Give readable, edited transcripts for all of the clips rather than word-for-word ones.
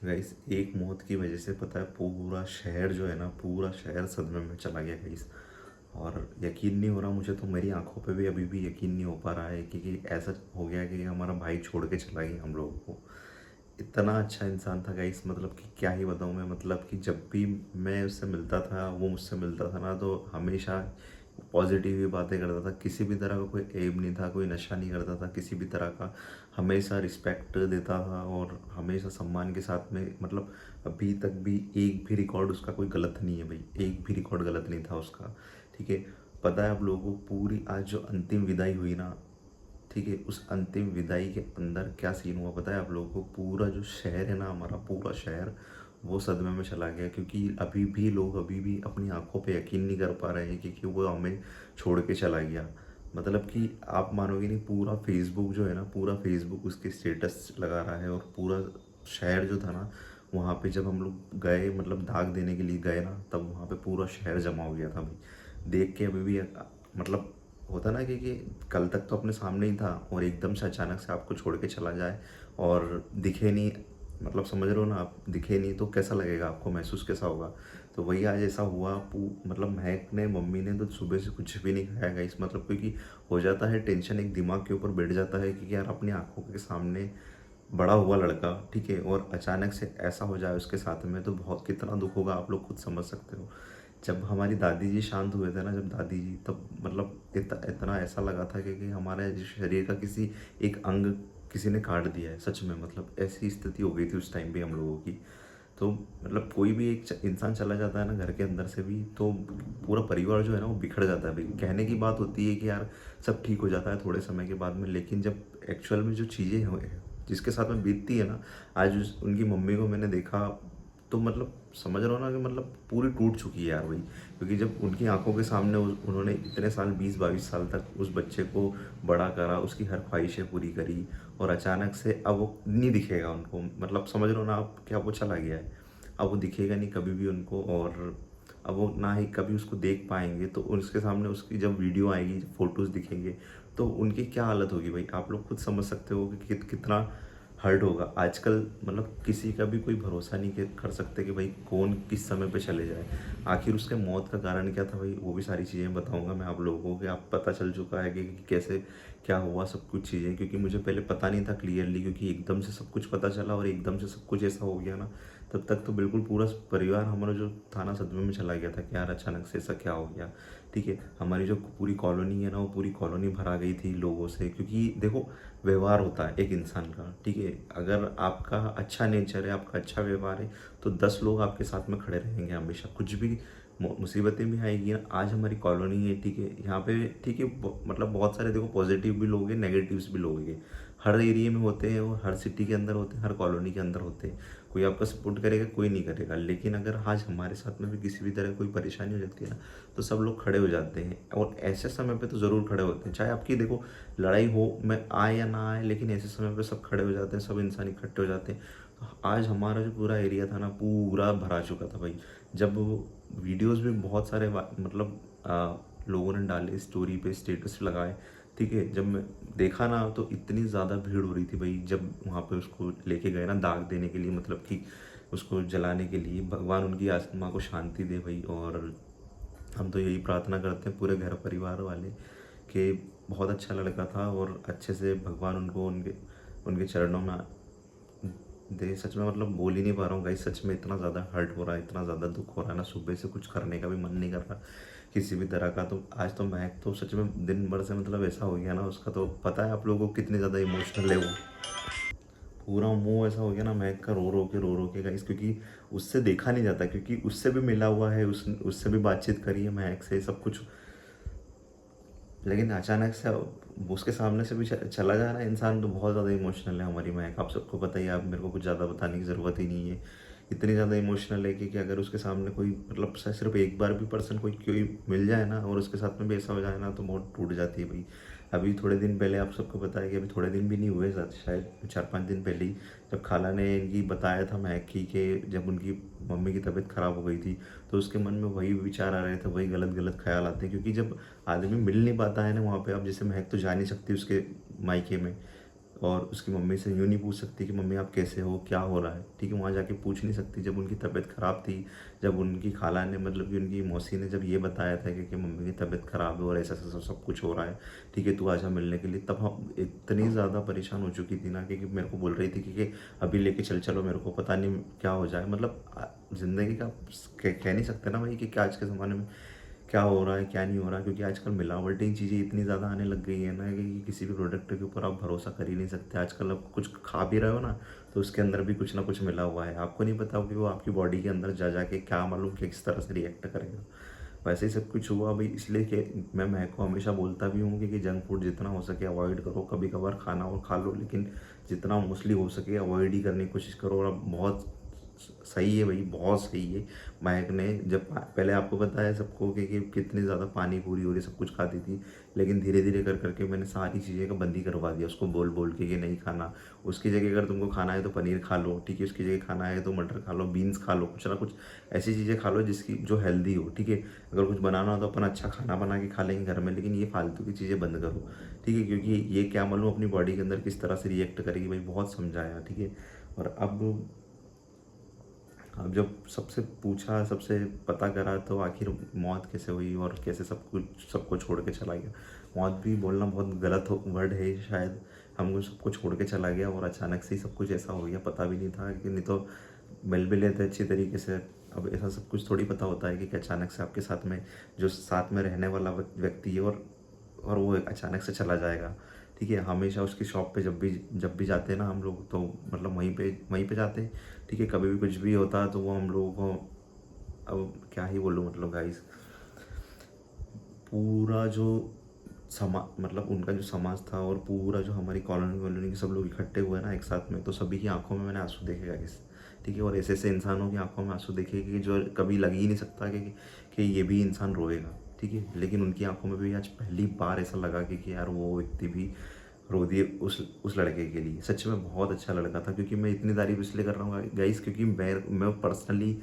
Guys एक मौत की वजह से पता है पूरा शहर जो है ना, पूरा शहर सदमे में चला गया गाइस। और यकीन नहीं हो रहा मुझे, तो मेरी आंखों पे भी अभी भी यकीन नहीं हो पा रहा है कि ऐसा हो गया कि हमारा भाई छोड़ के चला गया हम लोगों को। इतना अच्छा इंसान था गाइस, मतलब कि क्या ही बताऊँ मैं। मतलब कि जब भी मैं उससे मिलता था, वो मुझसे मिलता था ना, तो हमेशा पॉजिटिव ही बातें करता था। किसी भी तरह का कोई एम नहीं था, कोई नशा नहीं करता था किसी भी तरह का। हमेशा रिस्पेक्ट देता था और हमेशा सम्मान के साथ में, मतलब अभी तक भी एक भी रिकॉर्ड उसका कोई गलत नहीं है भाई, एक भी रिकॉर्ड गलत नहीं था उसका। ठीक है। पता है आप लोगों को पूरी आज जो अंतिम विदाई हुई ना, ठीक है, उस अंतिम विदाई के अंदर क्या सीन हुआ पता है आप लोगों को? पूरा जो शहर है ना, हमारा पूरा शहर वो सदमे में चला गया, क्योंकि अभी भी लोग अभी भी अपनी आंखों पे यकीन नहीं कर पा रहे हैं कि वो हमें छोड़ के चला गया। मतलब कि आप मानोगे नहीं, पूरा फेसबुक जो है ना, पूरा फेसबुक उसके स्टेटस लगा रहा है। और पूरा शहर जो था ना, वहाँ पे जब हम लोग गए, मतलब दाग देने के लिए गए ना, तब वहाँ पे पूरा शहर जमा हो गया था भाई। देख के अभी भी मतलब होता ना कि कल तक तो अपने सामने ही था और एकदम से अचानक से आपको छोड़ के चला जाए और दिखे नहीं। मतलब समझ रहे हो ना आप, दिखे नहीं तो कैसा लगेगा आपको, महसूस कैसा होगा? तो वही आज ऐसा हुआ। मतलब महक ने, मम्मी ने तो सुबह से कुछ भी नहीं खाया गाइस। मतलब क्योंकि हो जाता है टेंशन, एक दिमाग के ऊपर बैठ जाता है कि यार अपनी आंखों के सामने बड़ा हुआ लड़का, ठीक है, और अचानक से ऐसा हो जाए उसके साथ में, तो बहुत कितना दुख होगा, आप लोग खुद समझ सकते हो। जब हमारी दादी जी शांत हुए थे ना, जब दादी जी, तब मतलब इतना ऐसा लगा था कि हमारे शरीर का किसी एक अंग किसी ने काट दिया है सच में। मतलब ऐसी स्थिति हो गई थी उस टाइम पे हम लोगों की। तो मतलब कोई भी एक इंसान चला जाता है ना घर के अंदर से भी, तो पूरा परिवार जो है ना वो बिखर जाता है भाई। कहने की बात होती है कि यार सब ठीक हो जाता है थोड़े समय के बाद में, लेकिन जब एक्चुअल में जो चीज़ें हो जिसके साथ में बीतती है ना, आज उनकी मम्मी को मैंने देखा, तो मतलब समझ रहा हो ना कि मतलब पूरी टूट चुकी है यार भाई। क्योंकि जब उनकी आंखों के सामने उन्होंने इतने साल, 20-22 साल तक उस बच्चे को बड़ा करा, उसकी हर ख्वाहिशें पूरी करी, और अचानक से अब वो नहीं दिखेगा उनको। मतलब समझ रहे हो ना आप, क्या वो चला गया है। अब वो दिखेगा नहीं कभी भी उनको, और अब वो ना ही कभी उसको देख पाएंगे। तो उसके सामने उसकी जब वीडियो आएगी, जब फोटोज़ दिखेंगे, तो उनकी क्या हालत होगी भाई, आप लोग खुद समझ सकते हो कि कितना हर्ट होगा। आजकल मतलब किसी का भी कोई भरोसा नहीं कर सकते कि भाई कौन किस समय पे चले जाए। आखिर उसके मौत का कारण क्या था भाई, वो भी सारी चीज़ें बताऊंगा मैं आप लोगों को, कि आप पता चल चुका है कि कैसे क्या हुआ सब कुछ चीज़ें। क्योंकि मुझे पहले पता नहीं था क्लियरली, क्योंकि एकदम से सब कुछ पता चला और एकदम से सब कुछ ऐसा हो गया ना, तब तक तो बिल्कुल पूरा परिवार हमारा जो था ना सदमे में चला गया था कि यार अचानक से ऐसा क्या हो गया। ठीक है, हमारी जो पूरी कॉलोनी है ना, वो पूरी कॉलोनी भरा गई थी लोगों से। क्योंकि देखो, व्यवहार होता है एक इंसान का, ठीक है, अगर आपका अच्छा नेचर है, आपका अच्छा व्यवहार है, तो 10 लोग आपके साथ में खड़े रहेंगे हमेशा। कुछ भी मुसीबतें भी आएगी ना, आज हमारी कॉलोनी है, ठीक है, यहाँ पे, ठीक है, मतलब बहुत सारे देखो पॉजिटिव भी लोग हैं, नेगेटिव्स भी लोग हैं। हर एरिया में होते हैं और हर सिटी के अंदर होते हैं, हर कॉलोनी के अंदर होते हैं। कोई आपका सपोर्ट करेगा, कोई नहीं करेगा। लेकिन अगर आज हमारे साथ में भी किसी भी तरह कोई परेशानी हो जाती है ना, तो सब लोग खड़े हो जाते हैं। और ऐसे समय पे तो ज़रूर खड़े होते हैं, चाहे आपकी देखो लड़ाई हो में आए या ना आए, लेकिन ऐसे समय पे सब खड़े हो जाते हैं, सब इंसान इकट्ठे हो जाते हैं। तो आज हमारा जो पूरा एरिया था ना, पूरा भरा चुका था भाई। जब वीडियोस भी बहुत सारे मतलब लोगों ने डाले, स्टोरी पे स्टेटस लगाए, ठीक है, जब मैं देखा ना, तो इतनी ज़्यादा भीड़ हो रही थी भाई। जब वहाँ पे उसको लेके गए ना दाग देने के लिए, मतलब कि उसको जलाने के लिए, भगवान उनकी आत्मा को शांति दे भाई। और हम तो यही प्रार्थना करते हैं पूरे घर परिवार वाले, कि बहुत अच्छा लड़का था और अच्छे से भगवान उनको उनके उनके चरणों में दे। सच में मतलब बोल ही नहीं पा रहा हूँ गाइस, सच में इतना ज़्यादा हर्ट हो रहा है, इतना ज़्यादा दुख हो रहा है ना, सुबह से कुछ करने का भी मन नहीं कर रहा किसी भी तरह का। तो आज तो महक तो सच में दिन भर से मतलब ऐसा हो गया ना उसका, तो पता है आप लोगों को कितनी ज़्यादा इमोशनल है वो। पूरा मुंह ऐसा हो गया ना महक का, रो रो के गाइस। क्योंकि उससे देखा नहीं जाता, क्योंकि उससे भी मिला हुआ है, उससे भी बातचीत करी है महक से, सब कुछ। लेकिन अचानक से उसके सामने से भी चला जा रहा है इंसान, तो बहुत ज़्यादा इमोशनल है हमारी महक। आप सबको पता ही है, आप मेरे को कुछ ज़्यादा बताने की ज़रूरत ही नहीं है। इतनी ज़्यादा इमोशनल है कि अगर उसके सामने कोई, मतलब सिर्फ एक बार भी पर्सन कोई कोई मिल जाए ना, और उसके साथ में भी ऐसा हो जाए ना, तो बहुत टूट जाती है भाई। अभी थोड़े दिन पहले आप सबको बताया कि अभी थोड़े दिन भी नहीं हुए, शायद 4-5 दिन पहले ही, जब खाला ने इनकी बताया था महक की कि जब उनकी मम्मी की तबीयत ख़राब हो गई थी, तो उसके मन में वही विचार आ रहे थे, वही गलत गलत ख्याल आते हैं। क्योंकि जब आदमी मिल नहीं पाता है ना वहाँ पे, अब जैसे महक तो जा नहीं सकती उसके मायके में, और उसकी मम्मी से यूँ नहीं पूछ सकती कि मम्मी आप कैसे हो, क्या हो रहा है, ठीक है। वहाँ जाके पूछ नहीं सकती। जब उनकी तबीयत ख़राब थी, जब उनकी खाला ने मतलब कि उनकी मौसी ने जब ये बताया था कि मम्मी की तबीयत ख़राब है और ऐसा ऐसा सब कुछ हो रहा है, ठीक है, तू आजा मिलने के लिए, तब हम इतनी ज़्यादा परेशान हो चुकी थी ना कि मेरे को बोल रही थी कि अभी लेके चलो, मेरे को पता नहीं क्या हो जाए। मतलब ज़िंदगी का कह नहीं सकते ना भाई कि आज के ज़माने में क्या हो रहा है क्या नहीं हो रहा, क्योंकि आजकल मिलावटी चीज़ें इतनी ज़्यादा आने लग गई है ना कि किसी भी प्रोडक्ट के ऊपर आप भरोसा कर ही नहीं सकते। आजकल आप कुछ खा भी रहे हो ना, तो उसके अंदर भी कुछ ना कुछ मिला हुआ है, आपको नहीं पता कि वो आपकी बॉडी के अंदर जा जाके क्या मालूम कि किस तरह से रिएक्ट करेगा। वैसे ही सब कुछ हुआ भाई, इसलिए कि मैं महक को हमेशा बोलता भी हूँ कि जंक फूड जितना हो सके अवॉइड करो। कभी कभार खाना और खा लो, लेकिन जितना मोस्टली हो सके अवॉइड ही करने की कोशिश करो। और अब बहुत सही है भाई, बहुत सही है। महक ने जब पहले आपको बताया सबको कि कितनी ज़्यादा पानी पूरी और ये सब कुछ खाती थी, लेकिन धीरे धीरे कर करके मैंने सारी चीज़ें का बंदी करवा दिया उसको, बोल बोल के कि नहीं खाना। उसकी जगह अगर तुमको खाना है तो पनीर खा लो, ठीक है, उसकी जगह खाना है तो मटर खा लो, बीन्स खा लो, कुछ ना कुछ ऐसी चीज़ें खा लो जिसकी जो हेल्दी हो, ठीक है। अगर कुछ बनाना हो तो अपन अच्छा खाना बना के खा लेंगे घर में, लेकिन ये फालतू की चीज़ें बंद करो, ठीक है, क्योंकि ये क्या मालूम अपनी बॉडी के अंदर किस तरह से रिएक्ट करेगी भाई। बहुत समझाया, ठीक है। और अब जब सबसे पूछा, सबसे पता करा, तो आखिर मौत कैसे हुई और कैसे सबको छोड़ के चला गया। मौत भी बोलना बहुत गलत वर्ड है शायद, हमको सबको छोड़ के चला गया और अचानक से ही सब कुछ ऐसा हो गया, पता भी नहीं था कि, नहीं तो मिल भी लेते अच्छी तरीके से। अब ऐसा सब कुछ थोड़ी पता होता है कि अचानक से आपके साथ में जो साथ में रहने वाला व्यक्ति है और वो अचानक से चला जाएगा, ठीक है। हमेशा उसकी शॉप पे जब भी जाते हैं ना हम लोग, तो मतलब वहीं पे जाते हैं, ठीक है। कभी भी कुछ भी होता है तो वो हम लोगों को, अब क्या ही बोलूँ, मतलब गाइस पूरा जो मतलब उनका जो समाज था और पूरा जो हमारी कॉलोनी वॉलोनी के सब लोग इकट्ठे हुए ना एक साथ में, तो सभी की आंखों में मैंने आंसू देखे गाइस, ठीक है। और ऐसे ऐसे इंसानों की आंखों में आंसू देखे कि जो कभी लग ही नहीं सकता कि ये भी इंसान रोएगा, ठीक है। लेकिन उनकी आंखों में भी आज पहली बार ऐसा लगा कि यार वो व्यक्ति भी रो दिए उस लड़के के लिए। सच में बहुत अच्छा लड़का था, क्योंकि मैं इतनी तारीफ इसलिए कर रहा हूँ गाइस, क्योंकि मैं पर्सनली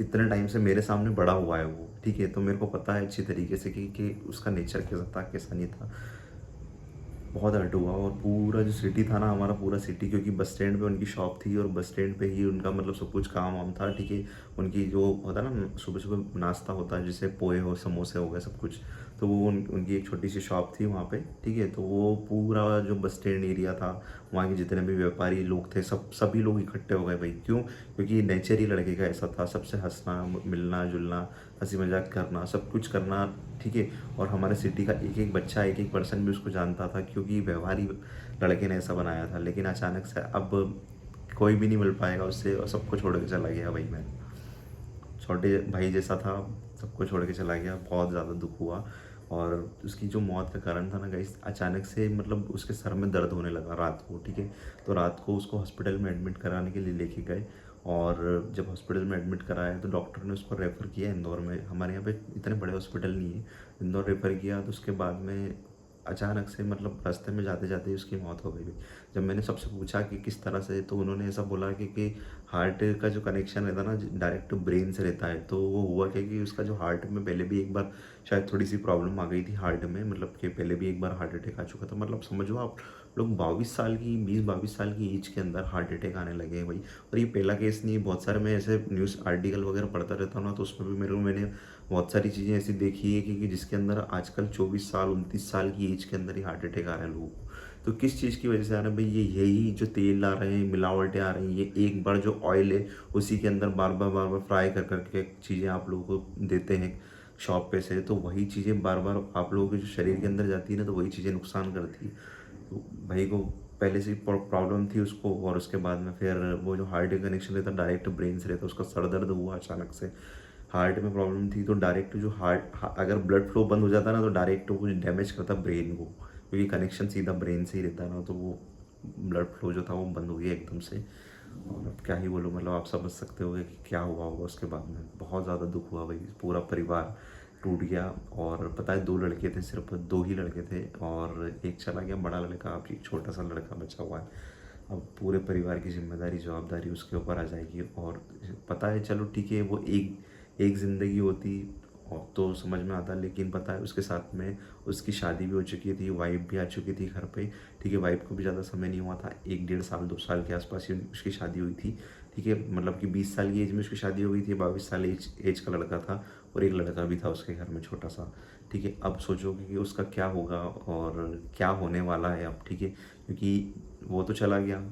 इतने टाइम से मेरे सामने बड़ा हुआ है वो, ठीक है। तो मेरे को पता है अच्छी तरीके से कि उसका नेचर कैसा था कैसा नहीं था। बहुत हर्ट हुआ। और पूरा जो सिटी था ना, हमारा पूरा सिटी, क्योंकि बस स्टैंड पे उनकी शॉप थी और बस स्टैंड पे ही उनका मतलब सब कुछ काम वाम था, ठीक है। उनकी जो होता है ना सुबह सुबह नाश्ता होता है, जैसे पोहे हो समोसे हो गए सब कुछ, तो वो उनकी एक छोटी सी शॉप थी वहाँ पे, ठीक है। तो वो पूरा जो बस स्टैंड एरिया था, वहाँ के जितने भी व्यापारी लोग थे सभी लोग इकट्ठे हो गए भाई। क्यों? क्योंकि नेचर ही लड़के का ऐसा था, सबसे हंसना मिलना जुलना, हंसी मजाक करना, सब कुछ करना, ठीक है। और हमारे सिटी का एक एक बच्चा एक एक पर्सन भी उसको जानता था, क्योंकि व्यवहारी लड़के ने ऐसा बनाया था। लेकिन अचानक से अब कोई भी नहीं मिल पाएगा उससे, और सबको छोड़ के चला गया भाई। मैं छोटे भाई जैसा था, सबको छोड़ के चला गया, बहुत ज़्यादा दुख हुआ। और उसकी जो मौत का कारण था ना गाइस, अचानक से मतलब उसके सर में दर्द होने लगा रात को, ठीक है। तो रात को उसको हॉस्पिटल में एडमिट कराने के लिए लेके गए, और जब हॉस्पिटल में एडमिट कराया तो डॉक्टर ने उसको रेफ़र किया इंदौर में। हमारे यहाँ पे इतने बड़े हॉस्पिटल नहीं है, इंदौर रेफ़र किया। तो उसके बाद में अचानक से मतलब रास्ते में जाते जाते ही उसकी मौत हो गई। जब मैंने सबसे पूछा कि किस तरह से, तो उन्होंने ऐसा बोला कि हार्ट का जो कनेक्शन रहता है ना डायरेक्ट ब्रेन से रहता है। तो वो हुआ क्या कि उसका जो हार्ट में पहले भी एक बार शायद थोड़ी सी प्रॉब्लम आ गई थी हार्ट में, मतलब कि पहले भी एक बार हार्ट अटैक आ चुका था। मतलब समझो आप लोग 22 साल की 20-22 साल की एज के अंदर हार्ट अटैक आने लगे हैं भाई। और ये पहला केस नहीं है, बहुत सारे मैं ऐसे न्यूज़ आर्टिकल वगैरह पढ़ता रहता हूँ ना, तो उसमें भी मैंने बहुत सारी चीज़ें ऐसी देखी है कि जिसके अंदर आजकल 24 साल 29 साल की एज के अंदर ही हार्ट अटैक आ रहा है लोगों को। तो किस चीज़ की वजह से आ रहा है भाई? यही जो तेल ला रहे हैं, मिलावटें आ रही हैं, ये एक बार जो ऑयल है उसी के अंदर बार बार फ्राई कर करके चीज़ें आप लोगों को देते हैं शॉप पे से, तो वही चीज़ें बार बार आप लोगों के जो शरीर के अंदर जाती है ना, तो वही चीज़ें नुकसान करती है। तो भाई को पहले से प्रॉब्लम थी उसको, और उसके बाद में फिर वो जो हार्ट का कनेक्शन रहता डायरेक्ट ब्रेन से रहता, उसका सर दर्द हुआ अचानक से। हार्ट में प्रॉब्लम थी, तो डायरेक्ट जो अगर ब्लड फ्लो बंद हो जाता ना, तो डायरेक्ट वो डैमेज करता ब्रेन को, क्योंकि कनेक्शन सीधा ब्रेन से ही रहता है ना। तो वो ब्लड फ्लो जो था वो बंद हो गया एकदम से। और अब क्या ही बोलूँ, मतलब आप समझ सकते हो कि क्या हुआ होगा उसके बाद में। बहुत ज़्यादा दुख हुआ भाई, पूरा परिवार टूट गया। और पता है 2 लड़के थे, सिर्फ 2 ही लड़के थे, और एक चला गया बड़ा लड़का, अब एक छोटा सा लड़का बचा हुआ है। अब पूरे परिवार की जिम्मेदारी जवाबदारी उसके ऊपर आ जाएगी। और पता है, चलो ठीक है, वो एक एक ज़िंदगी होती और तो समझ में आता, लेकिन पता है उसके साथ में उसकी शादी भी हो चुकी थी, वाइफ भी आ चुकी थी घर पे, ठीक है। वाइफ को भी ज़्यादा समय नहीं हुआ था, 1 डेढ़ साल 2 साल के आसपास ही उसकी शादी हुई थी, ठीक है। मतलब कि 20 साल की एज में उसकी शादी हो गई थी, 22 साल एज का लड़का था, और एक लड़का भी था उसके घर में छोटा सा, ठीक है। अब सोचो कि उसका क्या होगा और क्या होने वाला है अब, ठीक है, क्योंकि वो तो चला गया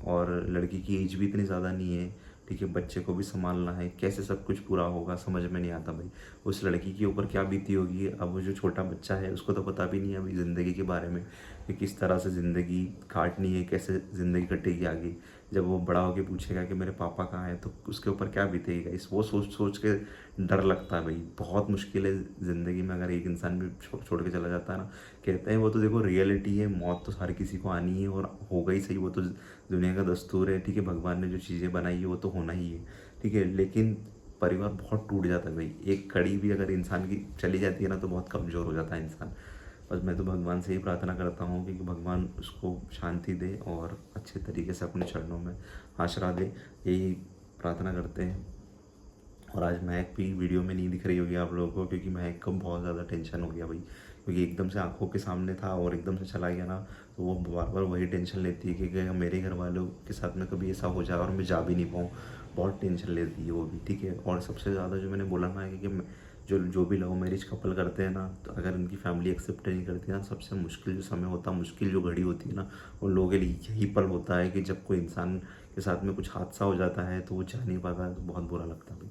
और लड़की की एज भी इतनी ज़्यादा नहीं है, ठीक है। बच्चे को भी संभालना है, कैसे सब कुछ पूरा होगा समझ में नहीं आता भाई। उस लड़की के ऊपर क्या बीती होगी, अब वो जो छोटा बच्चा है उसको तो पता भी नहीं है अभी ज़िंदगी के बारे में कि किस तरह से ज़िंदगी काटनी है, कैसे ज़िंदगी कटेगी आगे। जब वो बड़ा होके पूछेगा कि मेरे पापा कहाँ हैं, तो उसके ऊपर क्या बीतेगी इस वो सोच सोच के डर लगता है भाई। बहुत मुश्किल है ज़िंदगी में अगर एक इंसान भी छोड़ के चला जाता है ना। कहते हैं वो तो देखो रियलिटी है, मौत तो हर किसी को आनी है और होगा ही सही, वो तो दुनिया का दस्तूर है, ठीक है। भगवान ने जो चीज़ें बनाई है वो तो होना ही है, ठीक है। लेकिन परिवार बहुत टूट जाता है भाई, एक कड़ी भी अगर इंसान की चली जाती है ना तो बहुत कमज़ोर हो जाता है इंसान। बस मैं तो भगवान से ही प्रार्थना करता हूँ कि भगवान उसको शांति दे और अच्छे तरीके से अपने चरणों में आश्रय दे, यही प्रार्थना करते हैं। और आज महक भी वीडियो में नहीं दिख रही होगी आप लोगों को, क्योंकि महक को बहुत ज़्यादा टेंशन हो गया भाई, क्योंकि एकदम से आंखों के सामने था और एकदम से चला गया ना, तो वो बार बार वही टेंशन लेती है कि मेरे घर वालों के साथ में कभी ऐसा हो जाए और मैं जा भी नहीं पाऊँ। बहुत टेंशन लेती है वो भी, ठीक है। और सबसे ज़्यादा जो मैंने बोला ना है कि जो जो भी लव मैरिज कपल करते हैं ना, तो अगर उनकी फैमिली एक्सेप्ट नहीं करती ना, सबसे मुश्किल जो समय होता है, मुश्किल जो घड़ी होती है ना, उन लोगों के लिए यही पल होता है कि जब कोई इंसान के साथ में कुछ हादसा हो जाता है तो वो जा नहीं पाता है, तो बहुत बुरा लगता है भाई।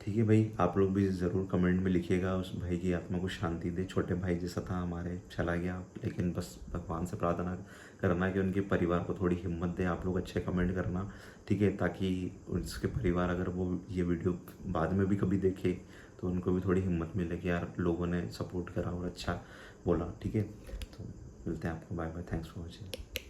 ठीक है भाई, आप लोग भी ज़रूर कमेंट में लिखिएगा उस भाई की आत्मा को शांति दे, छोटे भाई जैसा था हमारे, चला गया, लेकिन बस भगवान से प्रार्थना करना कि उनके परिवार को थोड़ी हिम्मत दे। आप लोग अच्छे कमेंट करना, ठीक है, ताकि उसके परिवार अगर वो ये वीडियो बाद में भी कभी देखे तो उनको भी थोड़ी हिम्मत मिले कि यार लोगों ने सपोर्ट करा और अच्छा बोला, ठीक है। तो मिलते हैं आपको, bye bye, thanks for watching.